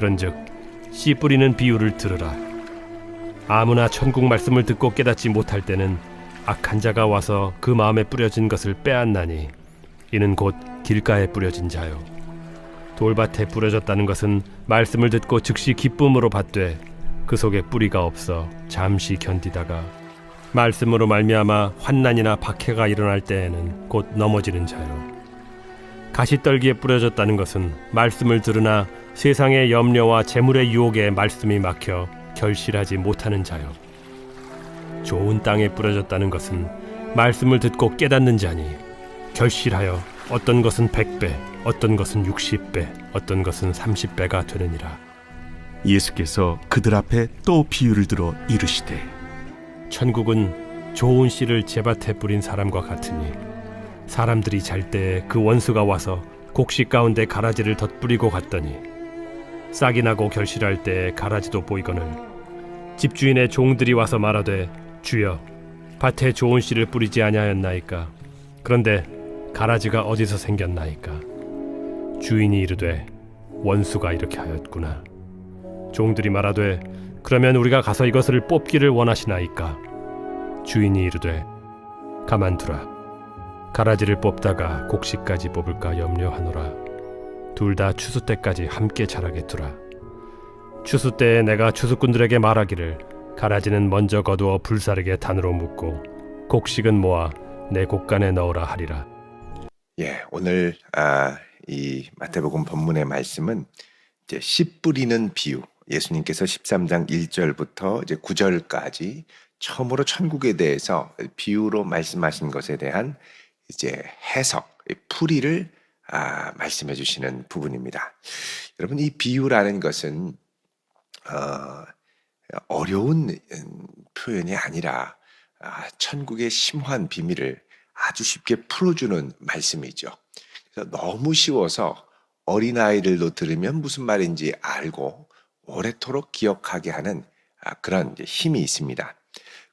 그런즉 씨 뿌리는 비유를 들으라. 아무나 천국 말씀을 듣고 깨닫지 못할 때는 악한 자가 와서 그 마음에 뿌려진 것을 빼앗나니 이는 곧 길가에 뿌려진 자요. 돌밭에 뿌려졌다는 것은 말씀을 듣고 즉시 기쁨으로 받되 그 속에 뿌리가 없어 잠시 견디다가 말씀으로 말미암아 환난이나 박해가 일어날 때에는 곧 넘어지는 자요. 가시떨기에 뿌려졌다는 것은 말씀을 들으나 세상의 염려와 재물의 유혹에 말씀이 막혀 결실하지 못하는 자요. 좋은 땅에 뿌려졌다는 것은 말씀을 듣고 깨닫는 자니 결실하여 어떤 것은 100배, 어떤 것은 60배, 어떤 것은 30배가 되느니라. 예수께서 그들 앞에 또 비유를 들어 이르시되 천국은 좋은 씨를 제밭에 뿌린 사람과 같으니 사람들이 잘 때에 그 원수가 와서 곡식 가운데 가라지를 덧뿌리고 갔더니 싹이 나고 결실할 때에 가라지도 보이거늘 집주인의 종들이 와서 말하되 주여 밭에 좋은 씨를 뿌리지 아니하였나이까. 그런데 가라지가 어디서 생겼나이까. 주인이 이르되 원수가 이렇게 하였구나. 종들이 말하되 그러면 우리가 가서 이것을 뽑기를 원하시나이까. 주인이 이르되 가만두라. 가라지를 뽑다가 곡식까지 뽑을까 염려하노라. 둘 다 추수 때까지 함께 자라게 두라. 추수 때에 내가 추수꾼들에게 말하기를 가라지는 먼저 거두어 불사르게 단으로 묶고 곡식은 모아 내 곡간에 넣으라 하리라. 오늘 이 마태복음 본문의 말씀은 이제 씨 뿌리는 비유. 예수님께서 13장 1절부터 이제 9절까지 처음으로 천국에 대해서 비유로 말씀하신 것에 대한 이제 해석, 풀이를 말씀해 주시는 부분입니다. 여러분, 이 비유라는 것은 어려운 표현이 아니라 천국의 심오한 비밀을 아주 쉽게 풀어주는 말씀이죠. 그래서 너무 쉬워서 어린아이들도 들으면 무슨 말인지 알고 오래도록 기억하게 하는 그런 힘이 있습니다.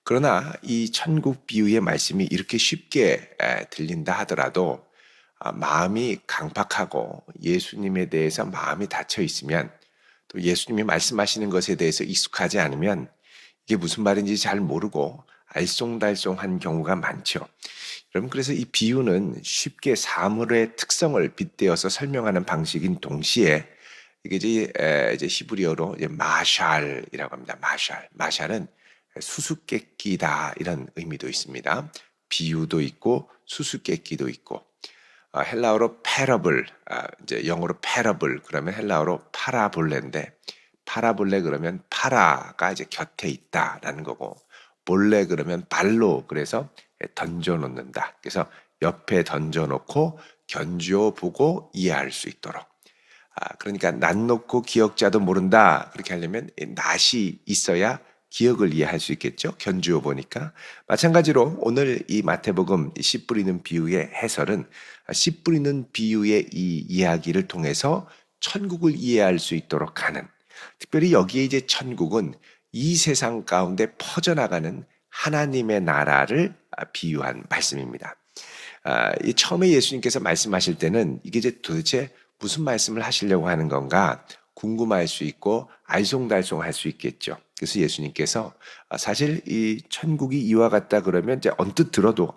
그러나 이 천국 비유의 말씀이 이렇게 쉽게 들린다 하더라도 마음이 강팍하고 예수님에 대해서 마음이 닫혀 있으면 또 예수님이 말씀하시는 것에 대해서 익숙하지 않으면 이게 무슨 말인지 잘 모르고 알쏭달쏭한 경우가 많죠. 여러분, 그래서 이 비유는 쉽게 사물의 특성을 빗대어서 설명하는 방식인 동시에 이게 이제 히브리어로 이제 마샬이라고 합니다. 마샬은 수수께끼다 이런 의미도 있습니다. 비유도 있고 수수께끼도 있고 헬라어로 패러블, 이제 영어로 패러블 그러면 헬라어로 파라볼레인데 파라볼레 그러면 파라가 이제 곁에 있다라는 거고 볼레 그러면 발로 그래서 던져놓는다. 그래서 옆에 던져놓고 견주어 보고 이해할 수 있도록. 그러니까 낯 놓고 기억자도 모른다. 그렇게 하려면 낯이 있어야 기억을 이해할 수 있겠죠. 견주어 보니까. 마찬가지로 오늘 이 마태복음 씨 뿌리는 비유의 해설은 씨 뿌리는 비유의 이 이야기를 통해서 천국을 이해할 수 있도록 하는, 특별히 여기에 이제 천국은 이 세상 가운데 퍼져나가는 하나님의 나라를 비유한 말씀입니다. 이 처음에 예수님께서 말씀하실 때는 이게 이제 도대체 무슨 말씀을 하시려고 하는 건가 궁금할 수 있고 알쏭달쏭할 수 있겠죠. 그래서 예수님께서 사실 이 천국이 이와 같다 그러면 이제 언뜻 들어도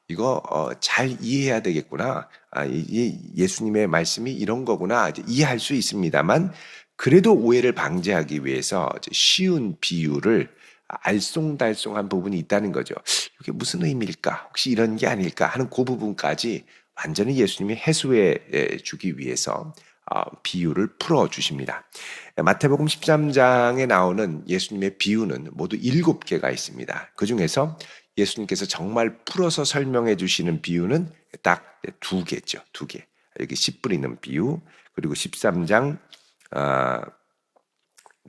이거 잘 이해해야 되겠구나. 이 예수님의 말씀이 이런 거구나. 이제 이해할 수 있습니다만 그래도 오해를 방지하기 위해서 쉬운 비유를 알쏭달쏭한 부분이 있다는 거죠. 이게 무슨 의미일까? 혹시 이런 게 아닐까 하는 그 부분까지 완전히 예수님이 해소해 주기 위해서 비유를 풀어주십니다. 마태복음 13장에 나오는 예수님의 비유는 모두 7개가 있습니다. 그 중에서 예수님께서 정말 풀어서 설명해 주시는 비유는 딱 2개죠. 2개. 여기 씨 뿌리는 비유, 그리고 13장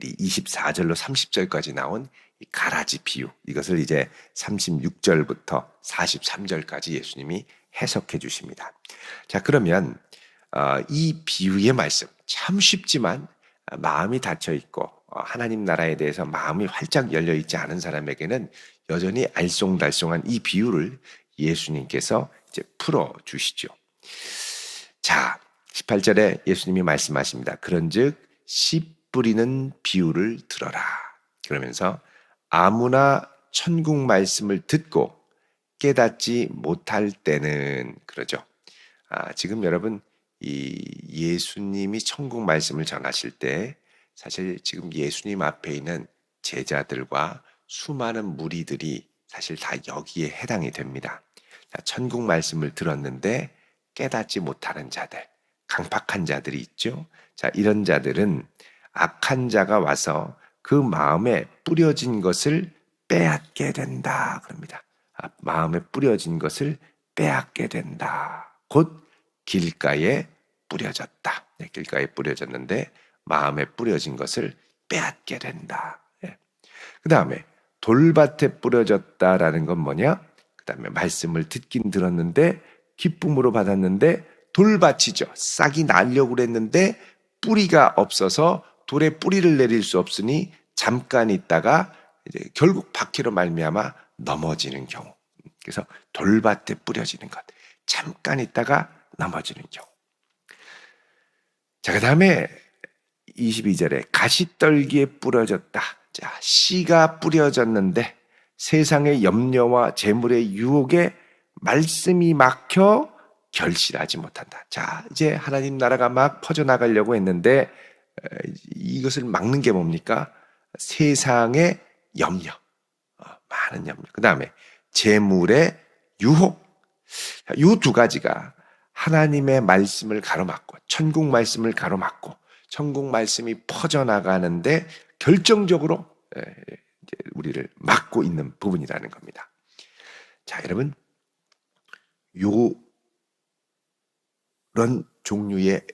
24절로 30절까지 나온 이 가라지 비유. 이것을 이제 36절부터 43절까지 예수님이 해석해 주십니다. 자, 그러면 이 비유의 말씀 참 쉽지만 마음이 닫혀 있고 하나님 나라에 대해서 마음이 활짝 열려 있지 않은 사람에게는 여전히 알쏭달쏭한 이 비유를 예수님께서 이제 풀어 주시죠. 자, 18절에 예수님이 말씀하십니다. 그런즉 씨 뿌리는 비유를 들어라. 그러면서 아무나 천국 말씀을 듣고 깨닫지 못할 때는 그러죠. 지금 여러분 이 예수님이 천국 말씀을 전하실 때 사실 지금 예수님 앞에 있는 제자들과 수많은 무리들이 사실 다 여기에 해당이 됩니다. 천국 말씀을 들었는데 깨닫지 못하는 자들, 강팍한 자들이 있죠. 자, 이런 자들은 악한 자가 와서 그 마음에 뿌려진 것을 빼앗게 된다. 그럽니다. 마음에 뿌려진 것을 빼앗게 된다. 곧 길가에 뿌려졌다. 네, 길가에 뿌려졌는데 마음에 뿌려진 것을 빼앗게 된다. 그 다음에 돌밭에 뿌려졌다라는 건 뭐냐? 그 다음에 말씀을 듣긴 들었는데 기쁨으로 받았는데 돌밭이죠. 싹이 나려고 그랬는데 뿌리가 없어서 돌에 뿌리를 내릴 수 없으니 잠깐 있다가 이제 결국 박해로 말미암아 넘어지는 경우. 그래서 돌밭에 뿌려지는 것. 잠깐 있다가 넘어지는 경우. 자, 그 다음에 22절에 가시떨기에 뿌려졌다. 자, 씨가 뿌려졌는데 세상의 염려와 재물의 유혹에 말씀이 막혀 결실하지 못한다. 자, 이제 하나님 나라가 막 퍼져나가려고 했는데 이것을 막는 게 뭡니까? 세상의 염려, 많은 염려. 그 다음에 재물의 유혹. 이 두 가지가 하나님의 말씀을 가로막고 천국 말씀을 가로막고 천국 말씀이 퍼져나가는데 결정적으로 우리를 막고 있는 부분이라는 겁니다. 자, 여러분, 이런 종류의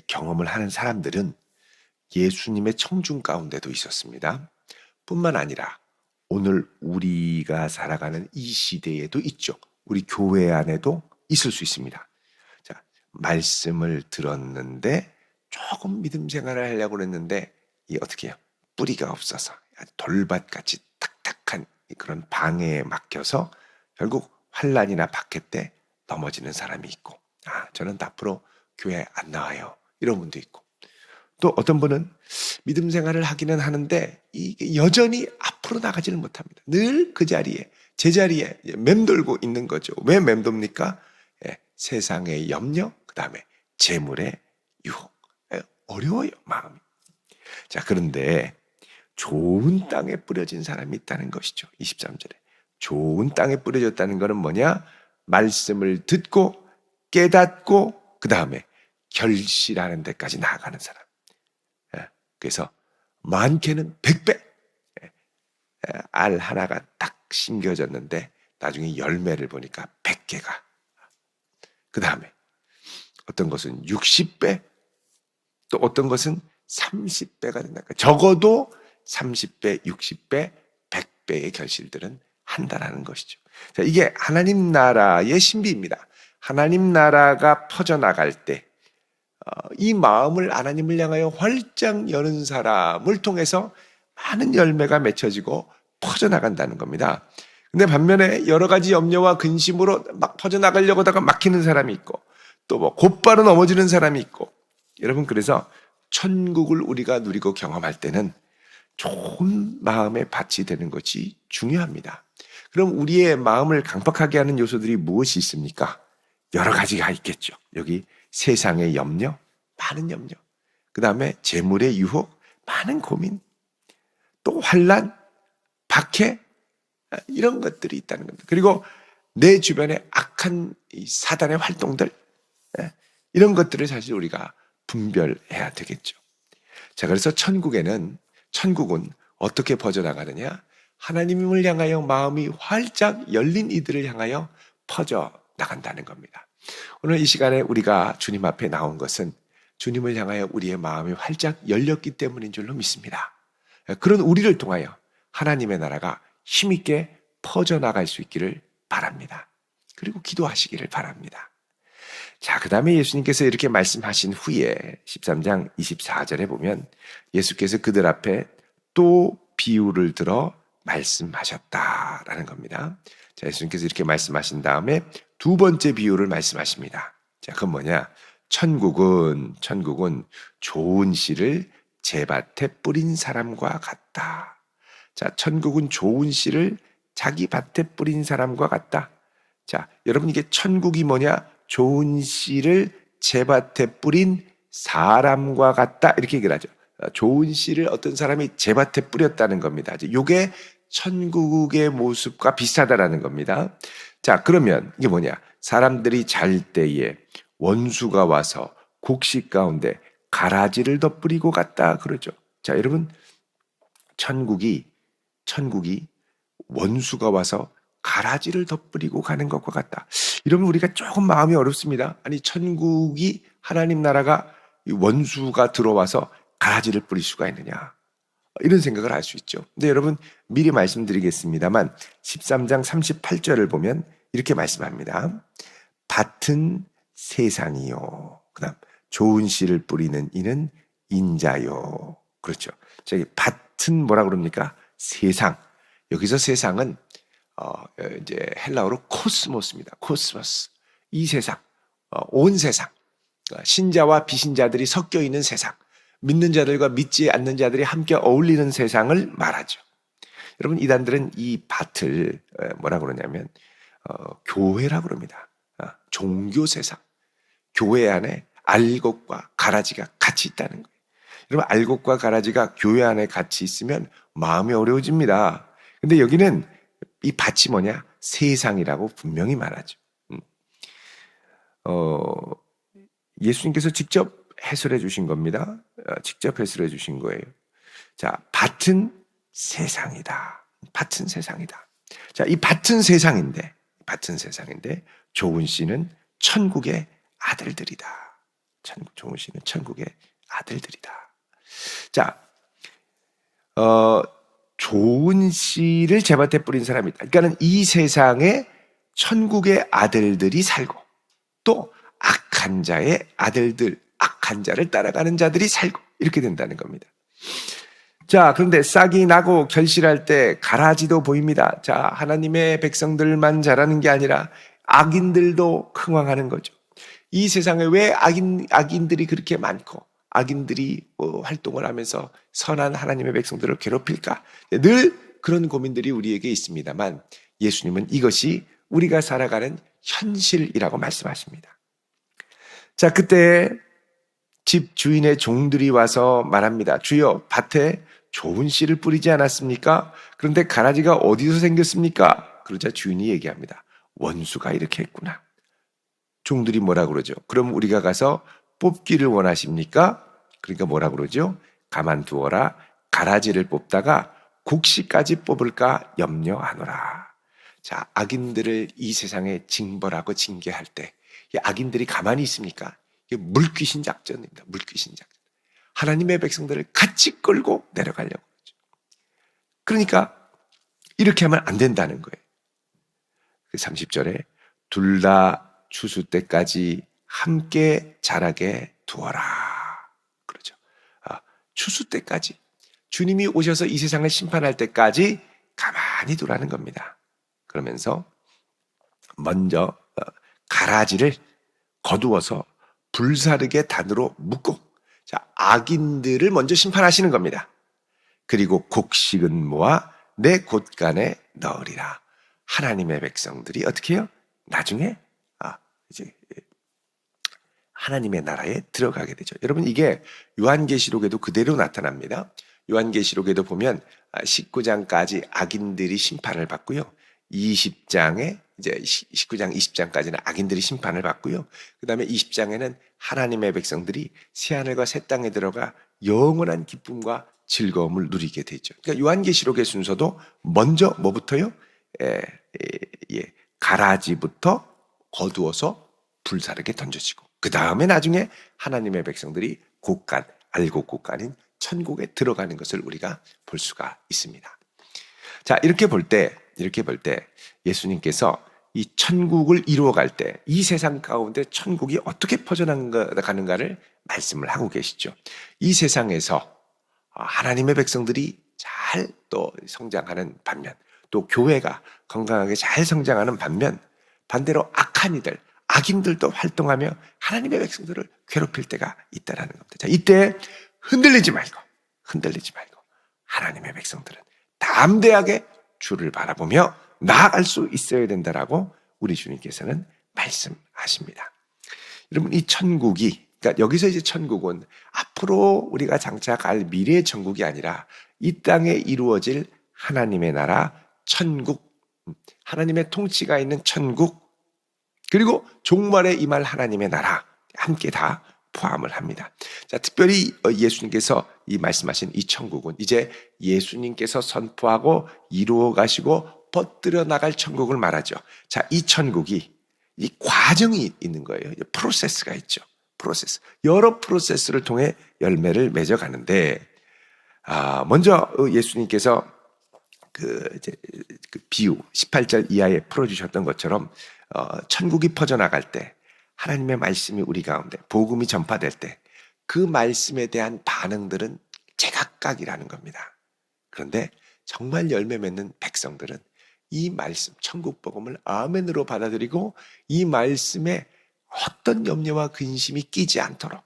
경험을 하는 사람들은 예수님의 청중 가운데도 있었습니다. 뿐만 아니라 오늘 우리가 살아가는 이 시대에도 있죠. 우리 교회 안에도 있을 수 있습니다. 자, 말씀을 들었는데 조금 믿음 생활을 하려고 했는데 이 어떻게 해요? 뿌리가 없어서 돌밭같이 탁탁한 그런 방해에 막혀서 결국 환난이나 박해 때 넘어지는 사람이 있고, 저는 앞으로 교회 안 나와요, 이런 분도 있고, 또 어떤 분은 믿음 생활을 하기는 하는데 이게 여전히 앞으로 나가지는 못합니다. 늘 그 자리에 제자리에 맴돌고 있는 거죠. 왜 맴돕니까? 세상의 염려, 그 다음에 재물의 유혹. 어려워요, 마음이. 자, 그런데 좋은 땅에 뿌려진 사람이 있다는 것이죠. 23절에 좋은 땅에 뿌려졌다는 것은 뭐냐? 말씀을 듣고 깨닫고 그 다음에 결실하는 데까지 나아가는 사람. 그래서 많게는 100배, 알 하나가 딱 심겨졌는데 나중에 열매를 보니까 100개가, 그 다음에 어떤 것은 60배, 또 어떤 것은 30배가 된다. 적어도 30배, 60배, 100배의 결실들은 한다라는 것이죠. 자, 이게 하나님 나라의 신비입니다. 하나님 나라가 퍼져나갈 때 이 마음을 하나님을 향하여 활짝 여는 사람을 통해서 많은 열매가 맺혀지고 퍼져나간다는 겁니다. 근데 반면에 여러 가지 염려와 근심으로 막 퍼져나가려고 하다가 막히는 사람이 있고, 또 뭐 곧바로 넘어지는 사람이 있고, 여러분, 그래서 천국을 우리가 누리고 경험할 때는 좋은 마음의 밭이 되는 것이 중요합니다. 그럼 우리의 마음을 강팍하게 하는 요소들이 무엇이 있습니까? 여러 가지가 있겠죠. 여기 세상의 염려, 많은 염려, 그 다음에 재물의 유혹, 많은 고민, 또 환난, 박해, 이런 것들이 있다는 겁니다. 그리고 내 주변에 악한 이 사단의 활동들, 이런 것들을 사실 우리가 분별해야 되겠죠. 자, 그래서 천국은 어떻게 퍼져나가느냐? 하나님을 향하여 마음이 활짝 열린 이들을 향하여 퍼져나간다는 겁니다. 오늘 이 시간에 우리가 주님 앞에 나온 것은 주님을 향하여 우리의 마음이 활짝 열렸기 때문인 줄로 믿습니다. 그런 우리를 통하여 하나님의 나라가 힘있게 퍼져나갈 수 있기를 바랍니다. 그리고 기도하시기를 바랍니다. 자, 그 다음에 예수님께서 이렇게 말씀하신 후에 13장 24절에 보면 예수께서 그들 앞에 또 비유를 들어 말씀하셨다라는 겁니다. 자, 예수님께서 이렇게 말씀하신 다음에 두 번째 비유를 말씀하십니다. 자, 그건 뭐냐? 천국은 좋은 씨를 제밭에 뿌린 사람과 같다. 자, 천국은 좋은 씨를 자기 밭에 뿌린 사람과 같다. 자, 여러분 이게 천국이 뭐냐? 좋은 씨를 제밭에 뿌린 사람과 같다. 이렇게 얘기를 하죠. 좋은 씨를 어떤 사람이 제밭에 뿌렸다는 겁니다. 이게 천국의 모습과 비슷하다라는 겁니다. 자, 그러면 이게 뭐냐? 사람들이 잘 때에 원수가 와서 곡식 가운데 가라지를 덧뿌리고 갔다 그러죠. 자, 여러분 천국이 원수가 와서 가라지를 덧뿌리고 가는 것과 같다. 이러면 우리가 조금 마음이 어렵습니다. 아니, 천국이 하나님 나라가 원수가 들어와서 가라지를 뿌릴 수가 있느냐, 이런 생각을 할 수 있죠. 근데 여러분 미리 말씀드리겠습니다만 13장 38절을 보면 이렇게 말씀합니다. 밭은 세상이요, 그다음 좋은 씨를 뿌리는 이는 인자요. 그렇죠. 저기 밭은 뭐라 그럽니까? 세상. 여기서 세상은 이제 헬라어로 코스모스입니다. 코스모스. 이 세상, 온 세상, 신자와 비신자들이 섞여 있는 세상, 믿는 자들과 믿지 않는 자들이 함께 어울리는 세상을 말하죠. 여러분 이단들은 이 밭을 뭐라 그러냐면 교회라고 그럽니다. 종교 세상. 교회 안에 알곡과 가라지가 같이 있다는 거예요. 여러분 알곡과 가라지가 교회 안에 같이 있으면 마음이 어려워집니다. 근데 여기는 이 밭이 뭐냐? 세상이라고 분명히 말하죠. 예수님께서 직접 해설해 주신 겁니다. 직접 해설해 주신 거예요. 자, 밭은 세상이다. 밭은 세상이다. 자, 이 밭은 세상인데 좋은 씨는 천국의 아들들이다. 좋은 씨는 천국의 아들들이다. 자, 좋은 씨를 제밭에 뿌린 사람이 있다. 그러니까는 이 세상에 천국의 아들들이 살고 또 악한 자의 아들들, 악한 자를 따라가는 자들이 살고 이렇게 된다는 겁니다. 자, 그런데 싹이 나고 결실할 때 가라지도 보입니다. 자, 하나님의 백성들만 자라는 게 아니라 악인들도 흥왕하는 거죠. 이 세상에 왜 악인들이 그렇게 많고 악인들이 활동을 하면서 선한 하나님의 백성들을 괴롭힐까? 늘 그런 고민들이 우리에게 있습니다만 예수님은 이것이 우리가 살아가는 현실이라고 말씀하십니다. 자, 그때 집 주인의 종들이 와서 말합니다. 주여, 밭에 좋은 씨를 뿌리지 않았습니까? 그런데 가라지가 어디서 생겼습니까? 그러자 주인이 얘기합니다. 원수가 이렇게 했구나. 종들이 뭐라 그러죠? 그럼 우리가 가서 뽑기를 원하십니까? 그러니까 뭐라 그러죠? 가만두어라. 가라지를 뽑다가 곡식까지 뽑을까 염려하노라. 자, 악인들을 이 세상에 징벌하고 징계할 때 이 악인들이 가만히 있습니까? 이게 물귀신 작전입니다. 물귀신 작전. 하나님의 백성들을 같이 끌고 내려가려고 하죠. 그러니까 이렇게 하면 안 된다는 거예요. 30절에 둘 다 추수 때까지 함께 자라게 두어라. 그렇죠. 추수 때까지. 주님이 오셔서 이 세상을 심판할 때까지 가만히 두라는 겁니다. 그러면서 먼저 가라지를 거두어서 불사르게 단으로 묶고, 자, 악인들을 먼저 심판하시는 겁니다. 그리고 곡식은 모아 내 곳간에 넣으리라. 하나님의 백성들이 어떻게 해요? 나중에 이제 하나님의 나라에 들어가게 되죠. 여러분 이게 요한계시록에도 그대로 나타납니다. 요한계시록에도 보면 19장까지 악인들이 심판을 받고요. 20장에 이제 19장, 20장까지는 악인들이 심판을 받고요. 그 다음에 20장에는 하나님의 백성들이 새하늘과 새 땅에 들어가 영원한 기쁨과 즐거움을 누리게 되죠. 그러니까 요한계시록의 순서도 먼저 뭐부터요? 가라지부터 거두어서 불사르게 던져지고, 그 다음에 나중에 하나님의 백성들이 곳간, 알곡 곳간인 천국에 들어가는 것을 우리가 볼 수가 있습니다. 자, 이렇게 볼 때 예수님께서 이 천국을 이루어갈 때 이 세상 가운데 천국이 어떻게 퍼져나가는가를 말씀을 하고 계시죠. 이 세상에서 하나님의 백성들이 잘 또 성장하는 반면, 또 교회가 건강하게 잘 성장하는 반면, 반대로 악한 이들, 악인들도 활동하며 하나님의 백성들을 괴롭힐 때가 있다라는 겁니다. 자, 이때 흔들리지 말고 흔들리지 말고 하나님의 백성들은 담대하게 주를 바라보며 나아갈 수 있어야 된다라고 우리 주님께서는 말씀하십니다. 여러분, 이 천국이, 그러니까 여기서 이제 천국은 앞으로 우리가 장차 갈 미래의 천국이 아니라 이 땅에 이루어질 하나님의 나라 천국, 하나님의 통치가 있는 천국, 그리고 종말에 임할 하나님의 나라 함께 다 포함을 합니다. 자, 특별히 예수님께서 이 말씀하신 이 천국은 이제 예수님께서 선포하고 이루어 가시고 퍼뜨려 나갈 천국을 말하죠. 자, 이 천국이 이 과정이 있는 거예요. 프로세스가 있죠. 프로세스. 여러 프로세스를 통해 열매를 맺어가는데, 먼저 예수님께서 그 비유 18절 이하에 풀어주셨던 것처럼 천국이 퍼져나갈 때 하나님의 말씀이 우리 가운데 복음이 전파될 때 그 말씀에 대한 반응들은 제각각이라는 겁니다. 그런데 정말 열매 맺는 백성들은 이 말씀, 천국 복음을 아멘으로 받아들이고 이 말씀에 어떤 염려와 근심이 끼지 않도록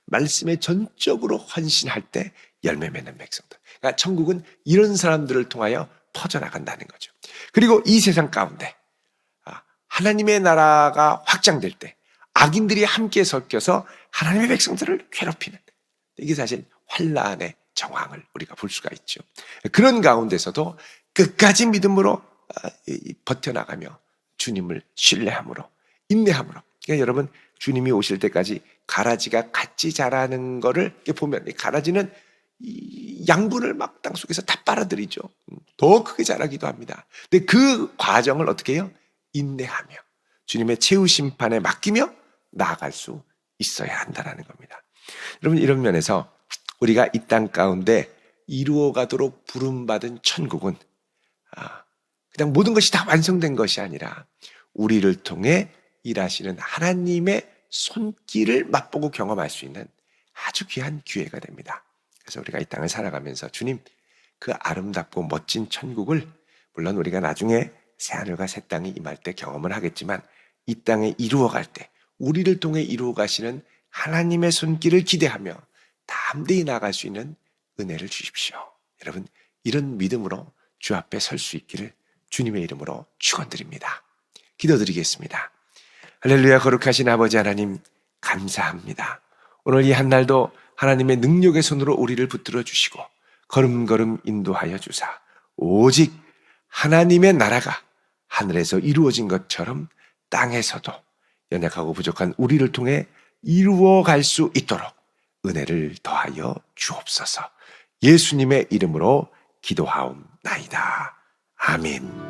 말씀에 전적으로 헌신할 때 열매 맺는 백성들. 그러니까 천국은 이런 사람들을 통하여 퍼져나간다는 거죠. 그리고 이 세상 가운데 하나님의 나라가 확장될 때 악인들이 함께 섞여서 하나님의 백성들을 괴롭히는, 이게 사실 환란의 정황을 우리가 볼 수가 있죠. 그런 가운데서도 끝까지 믿음으로 버텨나가며 주님을 신뢰함으로, 인내함으로. 그러니까 여러분, 주님이 오실 때까지 가라지가 같이 자라는 거를 보면 가라지는 이 양분을 막 땅속에서 다 빨아들이죠. 더 크게 자라기도 합니다. 근데 그 과정을 어떻게 해요? 인내하며 주님의 최후 심판에 맡기며 나아갈 수 있어야 한다는 겁니다. 여러분, 이런 면에서 우리가 이 땅 가운데 이루어가도록 부름받은 천국은 그냥 모든 것이 다 완성된 것이 아니라 우리를 통해 일하시는 하나님의 손길을 맛보고 경험할 수 있는 아주 귀한 기회가 됩니다. 그래서 우리가 이 땅을 살아가면서 주님, 그 아름답고 멋진 천국을 물론 우리가 나중에 새하늘과 새 땅이 임할 때 경험을 하겠지만 이 땅에 이루어갈 때 우리를 통해 이루어 가시는 하나님의 손길을 기대하며 담대히 나아갈 수 있는 은혜를 주십시오. 여러분, 이런 믿음으로 주 앞에 설 수 있기를 주님의 이름으로 축원드립니다. 기도드리겠습니다. 할렐루야. 거룩하신 아버지 하나님, 감사합니다. 오늘 이 한날도 하나님의 능력의 손으로 우리를 붙들어 주시고 걸음걸음 인도하여 주사 오직 하나님의 나라가 하늘에서 이루어진 것처럼 땅에서도 연약하고 부족한 우리를 통해 이루어 갈 수 있도록 은혜를 더하여 주옵소서. 예수님의 이름으로 기도하옵나이다. 아멘.